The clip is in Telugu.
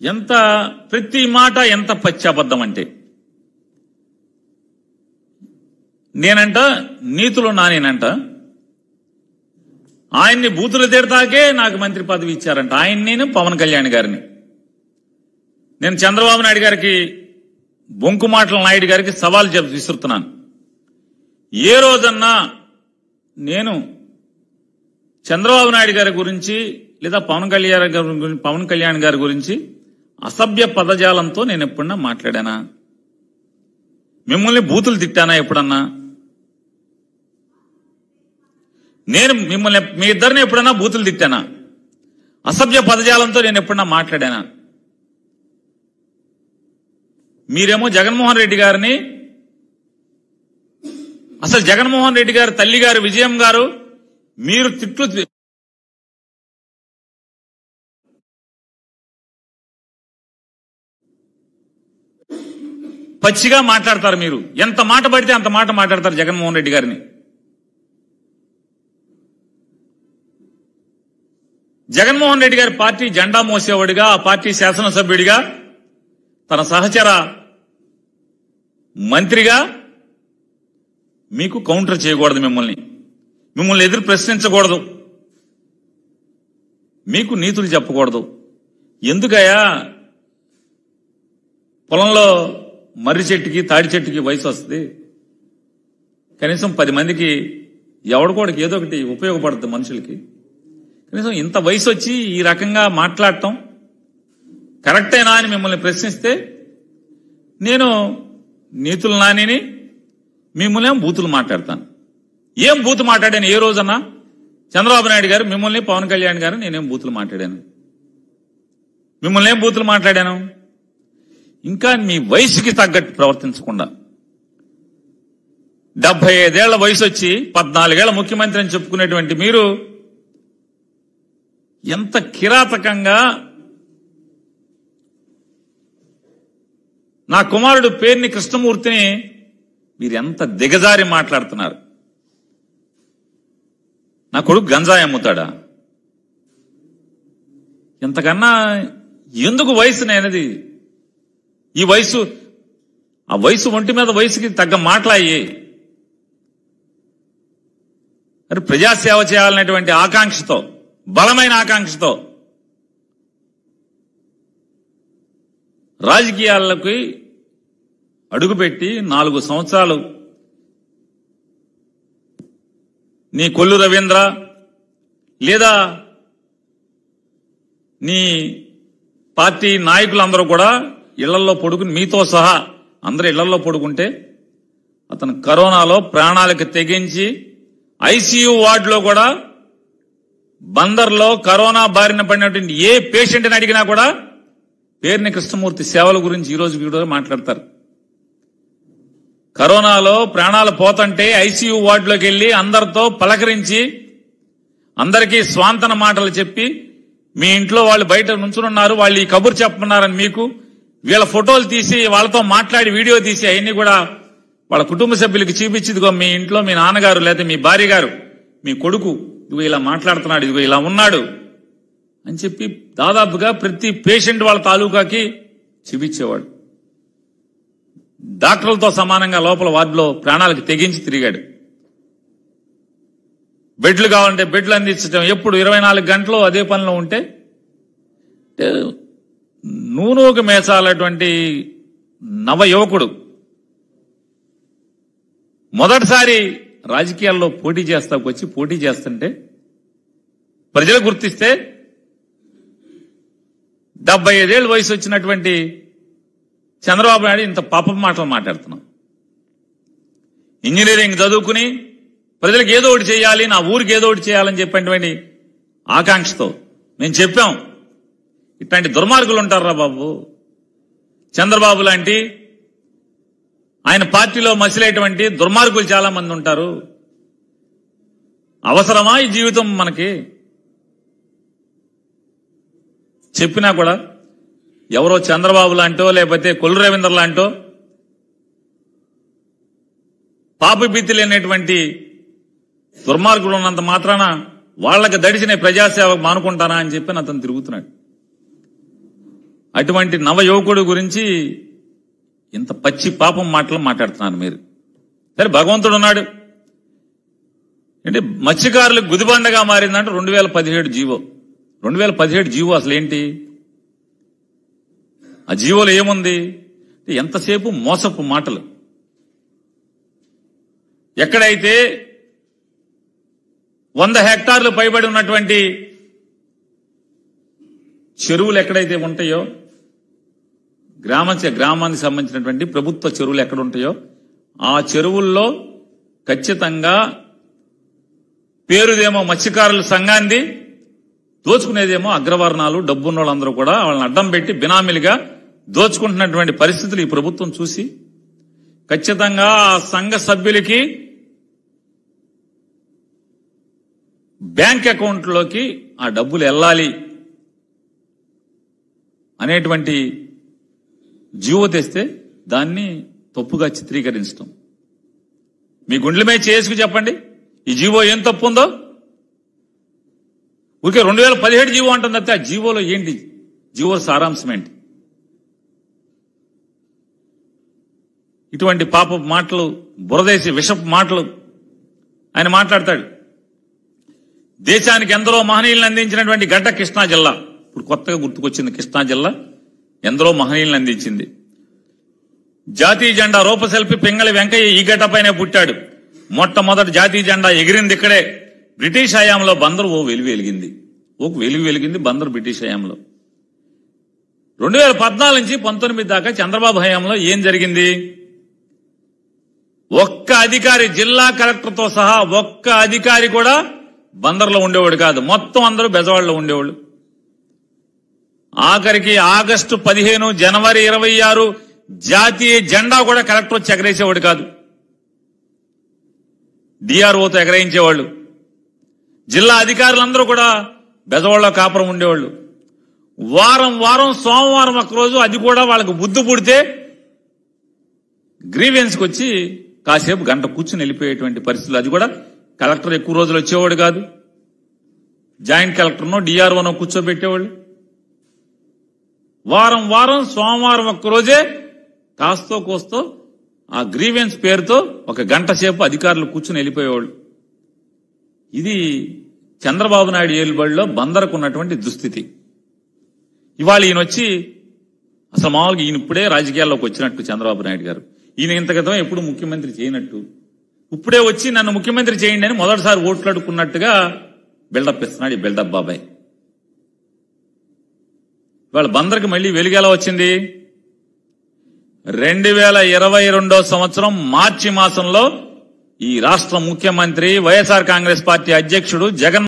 ఎంత ప్రతి మాట ఎంత పచ్చాబద్ధం అంటే నేనంట నీతులు నానేనంట ఆయన్ని బూతులు తిడతాకే నాకు మంత్రి పదవి ఇచ్చారంట. నేను పవన్ కళ్యాణ్ గారిని నేను చంద్రబాబు నాయుడు గారికి బొంకుమాటల నాయుడు గారికి సవాల్ విసురుతున్నాను. ఏ రోజన్నా నేను చంద్రబాబు నాయుడు గారి గురించి లేదా పవన్ కళ్యాణ్ గారి గురించి అసభ్య పదజాలంతో నేను ఎప్పుడన్నా మాట్లాడానా? మిమ్మల్ని బూతులు తిట్టానా ఎప్పుడన్నా? నేను మిమ్మల్ని మీ ఇద్దరిని ఎప్పుడన్నా బూతులు తిట్టానా? అసభ్య పదజాలంతో నేను ఎప్పుడన్నా మాట్లాడానా? మీరేమో జగన్మోహన్ రెడ్డి గారిని అసలు జగన్మోహన్ రెడ్డి గారు తల్లి గారు విజయం గారు మీరు తిట్లు పచ్చిగా మాట్లాడతారు. మీరు ఎంత మాట పడితే అంత మాట మాట్లాడతారు జగన్మోహన్ రెడ్డి గారిని. జగన్మోహన్ రెడ్డి గారి పార్టీ జెండా మోసేవాడిగా ఆ పార్టీ శాసనసభ్యుడిగా తన సహచర మంత్రిగా మీకు కౌంటర్ చేయకూడదు, మిమ్మల్ని ఎదురు ప్రశ్నించకూడదు, మీకు నీతులు చెప్పకూడదు. ఎందుకయ్యా పొలంలో మర్రి చెట్టుకి తాడి చెట్టుకి వయసు వస్తుంది, కనీసం 10 మందికి ఎవడికోడికి ఏదో ఒకటి ఉపయోగపడుతుంది మనుషులకి. కనీసం ఇంత వయసు వచ్చి ఈ రకంగా మాట్లాడటం కరెక్టేనా అని మిమ్మల్ని ప్రశ్నిస్తే నేను నీతులు నానిని మిమ్మల్ని ఏం బూతులు మాట్లాడతాను. ఏం బూతు మాట్లాడాను ఏ రోజన్నా? చంద్రబాబు నాయుడు గారు మిమ్మల్ని పవన్ కళ్యాణ్ గారు నేనేం బూతులు మాట్లాడాను? మిమ్మల్ని ఏం బూతులు మాట్లాడాను? ఇంకా మీ వయసుకి తగ్గట్టు ప్రవర్తించకుండా 75 ఏళ్ల వయసు వచ్చి 14 ఏళ్ల ముఖ్యమంత్రి అని చెప్పుకునేటువంటి మీరు ఎంత కిరాతకంగా నా కుమారుడు పేర్ని కృష్ణమూర్తిని మీరు ఎంత దిగజారి మాట్లాడుతున్నారు. నా కొడుకు గంజాయి అమ్ముతాడా? ఎంతకన్నా ఎందుకు వయసు నేనది? ఈ వయసు ఆ వయసు ఒంటి మీద వయసుకి తగ్గ మాట్లాయి మరి ప్రజాసేవ చేయాలనేటువంటి ఆకాంక్షతో, బలమైన ఆకాంక్షతో రాజకీయాలకి అడుగుపెట్టి 4 సంవత్సరాలు నీ కొల్లు రవీంద్ర లేదా నీ పార్టీ నాయకులందరూ కూడా ఇళ్లలో పడుకుని మీతో సహా అందరూ ఇళ్లలో పడుకుంటే అతను కరోనాలో ప్రాణాలకు తెగించి ఐసీయూ వార్డులో కూడా బందర్లో కరోనా బారిన పడినటువంటి ఏ పేషెంట్ని అడిగినా కూడా పేర్ని కృష్ణమూర్తి సేవల గురించి ఈ రోజు కూడా మాట్లాడతారు. కరోనాలో ప్రాణాలు పోతుంటే ఐసీయూ వార్డులోకి వెళ్లి అందరితో పలకరించి అందరికీ స్వాంతన మాటలు చెప్పి మీ ఇంట్లో వాళ్ళు బయట నుంచున్నారు, వాళ్ళు ఈ కబురు చెప్పమన్నారని మీకు వీళ్ళ ఫోటోలు తీసి వాళ్ళతో మాట్లాడి వీడియో తీసి అవన్నీ కూడా వాళ్ళ కుటుంబ సభ్యులకి చూపించిదిగో మీ ఇంట్లో మీ నాన్నగారు లేదా మీ భార్య గారు మీ కొడుకు ఇదిగో ఇలా మాట్లాడుతున్నాడు, ఇదిగో ఇలా ఉన్నాడు అని చెప్పి దాదాపుగా ప్రతి పేషెంట్ వాళ్ళ తాలూకాకి చూపించేవాడు. డాక్టర్లతో సమానంగా లోపల వార్డులో ప్రాణాలకు తెగించి తిరిగాడు. బెడ్లు కావాలంటే బెడ్లు అందించడం, ఎప్పుడు 24 గంటలు అదే పనిలో ఉంటే నూనూకు మేసాలటువంటి నవ యువకుడు మొదటిసారి రాజకీయాల్లో పోటీ చేస్తుంటే ప్రజలు గుర్తిస్తే 75 ఏళ్ళ వయసు వచ్చినటువంటి చంద్రబాబు నాయుడు ఇంత పాపం మాటలు మాట్లాడుతున్నాం. ఇంజనీరింగ్ చదువుకుని ప్రజలకు ఏదో ఒకటి చేయాలి, నా ఊరికి ఏదో ఒకటి చేయాలని చెప్పేటువంటి ఆకాంక్షతో మేము చెప్పాం. ఇట్లాంటి దుర్మార్గులు ఉంటారా బాబు? చంద్రబాబు లాంటి ఆయన పార్టీలో మసిలేటువంటి దుర్మార్గులు చాలా మంది ఉంటారు. అవసరమా ఈ జీవితం మనకి? చెప్పినా కూడా ఎవరో చంద్రబాబు లాంటో లేకపోతే కొల్లు రవీంద్ర లాంటో పాపభీతి లేనటువంటి దుర్మార్గులు ఉన్నంత మాత్రాన వాళ్ళకి దడిచిన ప్రజాసేవ మానుకుంటానా అని చెప్పి అతను తిరుగుతున్నాడు. అటువంటి నవ యువకుడు గురించి ఇంత పచ్చి పాపం మాటలు మాట్లాడుతున్నారు మీరు. సరే, భగవంతుడు ఉన్నాడు అంటే మత్స్యకారులకు గుదిబండగా మారిందంటే 2017 జీవో. 2017 జీవో అసలు ఏంటి? ఆ జీవోలో ఏముంది? ఎంతసేపు మోసపు మాటలు. ఎక్కడైతే 100 హెక్టార్లు పైబడి ఉన్నటువంటి చెరువులు ఎక్కడైతే ఉంటాయో, గ్రామానికి సంబంధించినటువంటి ప్రభుత్వ చెరువులు ఎక్కడ ఉంటాయో ఆ చెరువుల్లో ఖచ్చితంగా పేరుదేమో మత్స్యకారుల సంఘాన్ని, దోచుకునేదేమో అగ్రవర్ణాలు, డబ్బున్న వాళ్ళందరూ కూడా వాళ్ళని అడ్డం పెట్టి బినామీలుగా దోచుకుంటున్నటువంటి పరిస్థితులు ఈ ప్రభుత్వం చూసి ఖచ్చితంగా ఆ సంఘ సభ్యులకి బ్యాంక్ అకౌంట్లోకి ఆ డబ్బులు వెళ్ళాలి అనేటువంటి జీవో తెస్తే దాన్ని తప్పుగా చిత్రీకరించడం. మీ గుండెల మీద చేసుకు చెప్పండి, ఈ జీవో ఏం తప్పు ఉందో. ఊరికే 2017 జీవో అంటుంది అంతే. ఆ జీవోలో ఏంటి? జీవో సారాంశం ఏంటి? ఇటువంటి పాప మాటలు, బురదేసి విషపు మాటలు ఆయన మాట్లాడతాడు. దేశానికి ఎందరో మహనీయులను అందించినటువంటి గడ్డ కృష్ణా జిల్లా. ఇప్పుడు కొత్తగా గుర్తుకొచ్చింది కృష్ణా జిల్లా ఎందరో మహనీయులను అందించింది. జాతీయ జెండా రూపశిల్పి పింగళి వెంకయ్య ఈ గడ్డపైనే పుట్టాడు. మొట్టమొదటి జాతీయ జెండా ఎగిరింది ఇక్కడే. బ్రిటిష్ హయాంలో బందరు ఓ వెలుగు వెలిగింది బందరు బ్రిటిష్ హయాంలో. 2014 నుంచి 19 దాకా చంద్రబాబు హయాంలో ఏం జరిగింది? ఒక్క అధికారి, జిల్లా కలెక్టర్తో సహా ఒక్క అధికారి కూడా బందర్లో ఉండేవాడు కాదు. మొత్తం అందరూ బెజవాడలో ఉండేవాళ్ళు. ఆఖరికి ఆగస్టు 15, జనవరి 26 జాతీయ జెండా కూడా కలెక్టర్ వచ్చి ఎగరేసేవాడు కాదు. డిఆర్ఓతో ఎగరేయించేవాళ్ళు. జిల్లా అధికారులందరూ కూడా బెజవాడలో కాపురం ఉండేవాళ్ళు. వారం సోమవారం ఒక్కరోజు అది కూడా వాళ్ళకు బుద్ధి పుడితే గ్రీవెన్స్కి వచ్చి కాసేపు గంట కూర్చుని వెళ్ళిపోయేటువంటి పరిస్థితులు. అది కూడా కలెక్టర్ ఎక్కువ రోజులు వచ్చేవాడు కాదు. జాయింట్ కలెక్టర్నో డిఆర్ఓనో కూర్చోబెట్టేవాళ్ళు. వారం సోమవారం ఒక్కరోజే కాస్తో కోస్తో ఆ గ్రీవెన్స్ పేరుతో ఒక గంట సేపు అధికారులు కూర్చుని వెళ్ళిపోయేవాళ్ళు. ఇది చంద్రబాబు నాయుడు ఏలుబడిలో బందరకు ఉన్నటువంటి దుస్థితి. ఇవాళ ఈయన వచ్చి అసలు మామూలుగా ఈయన ఇప్పుడే రాజకీయాల్లోకి వచ్చినట్టు చంద్రబాబు నాయుడు గారు. ఈయన ఇంత క్రితం ఎప్పుడు ముఖ్యమంత్రి చేయనట్టు ఇప్పుడే వచ్చి నన్ను ముఖ్యమంత్రి చేయండి అని మొదటిసారి ఓట్లు అడుక్కున్నట్టుగా బిల్డప్ ఇస్తున్నాడు ఈ బిల్డప్ బాబాయ్. ఇవాళ బందర్కి మళ్ళీ వెలుగేలా వచ్చింది? 2022 సంవత్సరం మార్చి మాసంలో ఈ రాష్ట్ర ముఖ్యమంత్రి, వైఎస్ఆర్ కాంగ్రెస్ పార్టీ అధ్యక్షుడు జగన్